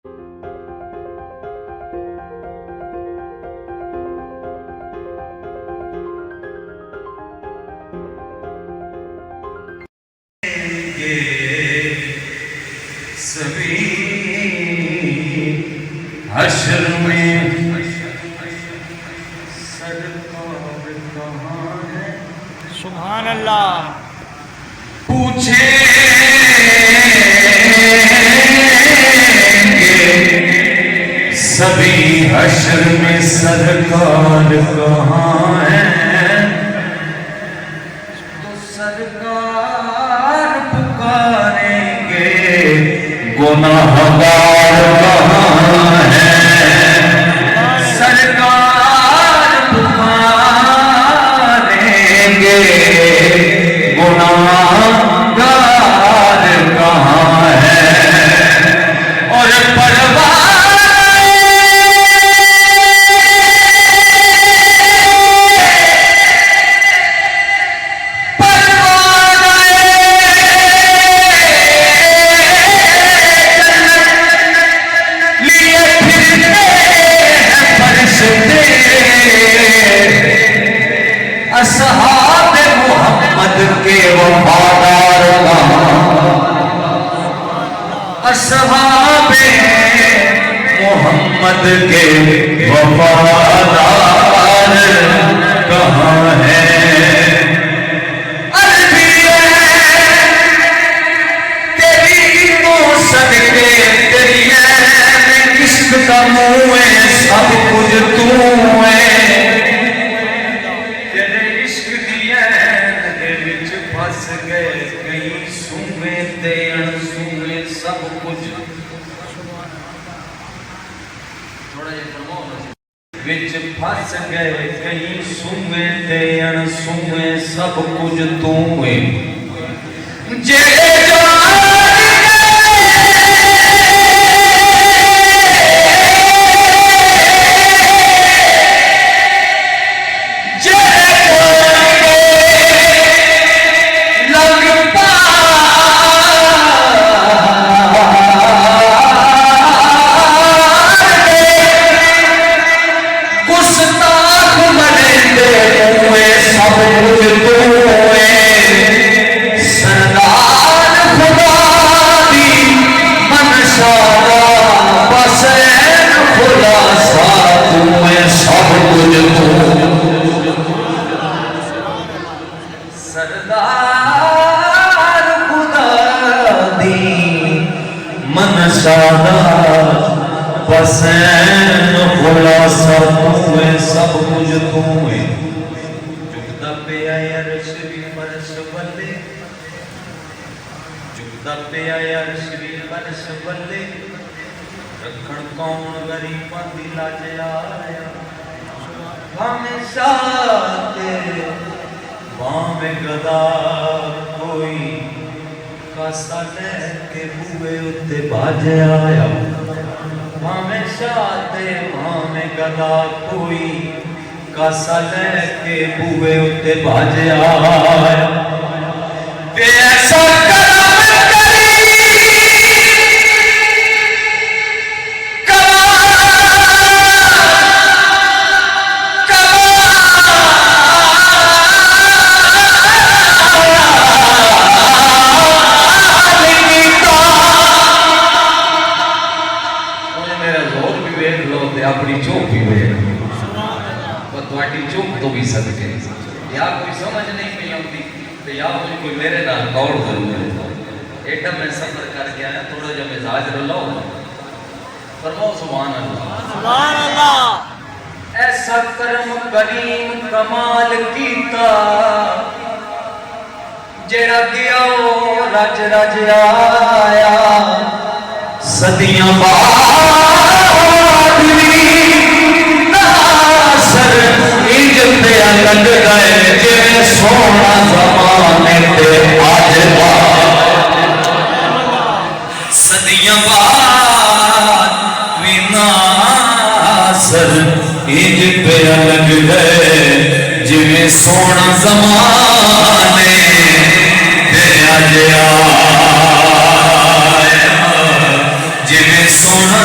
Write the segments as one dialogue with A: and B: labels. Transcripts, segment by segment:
A: सभी हश्र में सरकार कहाँ है?
B: सुभान अल्लाह।
A: पूछे सभी हश्र में सरकार कहाँ है? तो सरकार पुकारेंगे गुनाहगार कहाँ है? सरकार पुकारेंगे गुनाहगार कहाँ है? और परवाह असहाब मोहम्मद के वफादार असहाब मोहम्मद के वफादार कहाँ है? तेरी तो सदके तेरी इश्क का मुँह है, सब कुछ तू है। फस गए कहीं सूबे ते अनसूबे सब कुछ। थोड़ा ये विच फस गए कहीं सूबे ते अनसूबे सब कुछ तू है। जे सरदार खुदा दी मनसादा पसैन खुलासा तू सब कुछ तू है। झुकदा पे अर्श भी फर्श बल्ले, झुकदा पे अर्श भी फर्श बल्ले, रखण कौन गरीबां दी लाज आया। हमेशा तेरे में गदा कोई कासा लेके बुए उत्ते बाज आया। हमेशा ते में गदा कोई कासा लेके बुए उत्ते बाज आया। ते ऐसा अपनी चौक भी हुए चौक तो भी सदके या कोई समझ नहीं पी आती तो या कोई मेरे नाल कौड़ जरूर एडा मैं सफर कर गया है थोड़ा जब मिजाज रलाओ फरमाओ सुभान अल्लाह। ऐसा करम करीम कमाल कीता जेड़ा गया रज रज आया। सदियां लग गए जे सोना जमाने ते आज सदियां बाद विनासर इंज पे लग गए जिवें सोना जमाने ते आज जिवें सोना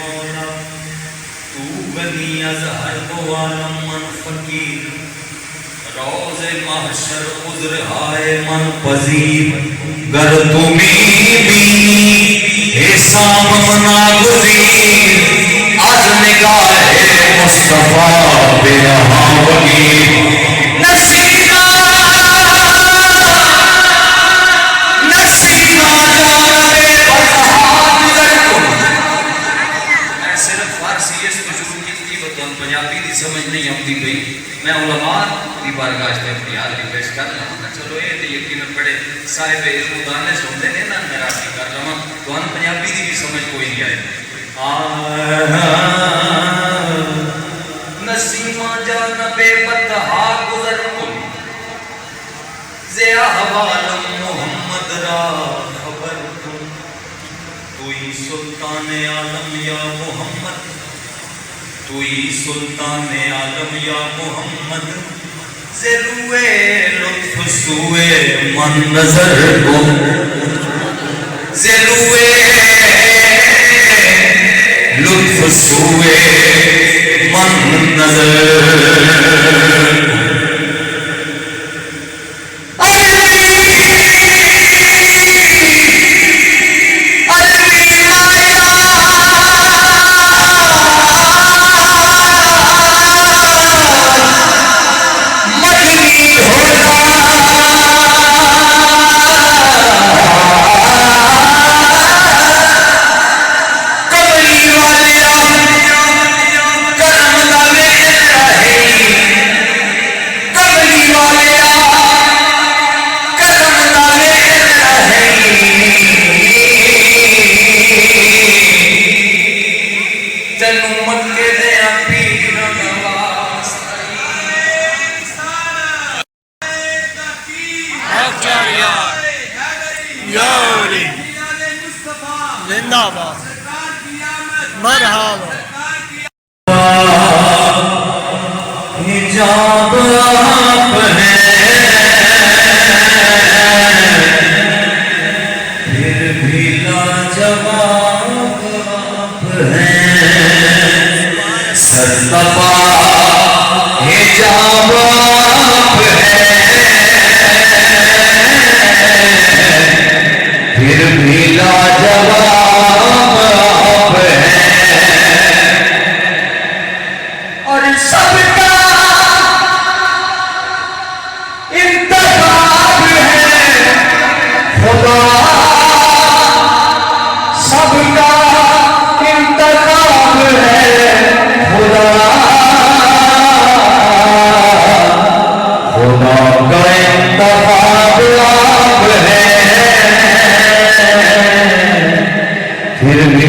C: मौला तू गनी अजहर दो आलम मन फकीर रोज़े महशर उज़्र आए मन पजीर गर तुम्हें बीनी हिसाब मना गुज़ीर आज निगाहे मुस्तफा बेरहा वगीर नसीबा नसीबा जाने मैं सिर्फ फारसी इस शुरू की बतौर पंजाबी की समझ नहीं आती पई मैं उलमा की बारगाह से अपनी हाज़री पेश कर लवां चलो ये तो यकीनन बड़े साहिब इल्म दानिश होंदे ने ना मेरा की कर लवां तो पंजाबी की भी समझ कोई नहीं आए नसीमा जान बेबतहा गुजर कुल ज़िया हवालम मोहम्मद रा खबर कुल तू ही सुल्तान आलम या मोहम्मद तू ही सुल्तान आलम या मोहम्मद ज़रूए लुत्फ सुए मन नजर को ज़रूए लुत्फ सुए मन नजर
B: जिंदाबाद मरहबा
C: हिजाब आप है फिर भी लाजवाब आप है सरतबा हिजाब आप है फिर भी लाजवाब आप है और सबका इंतखाब है खुदा सबका इंतखाब है खुदा खुदा का इंतखाब आप है फिर भी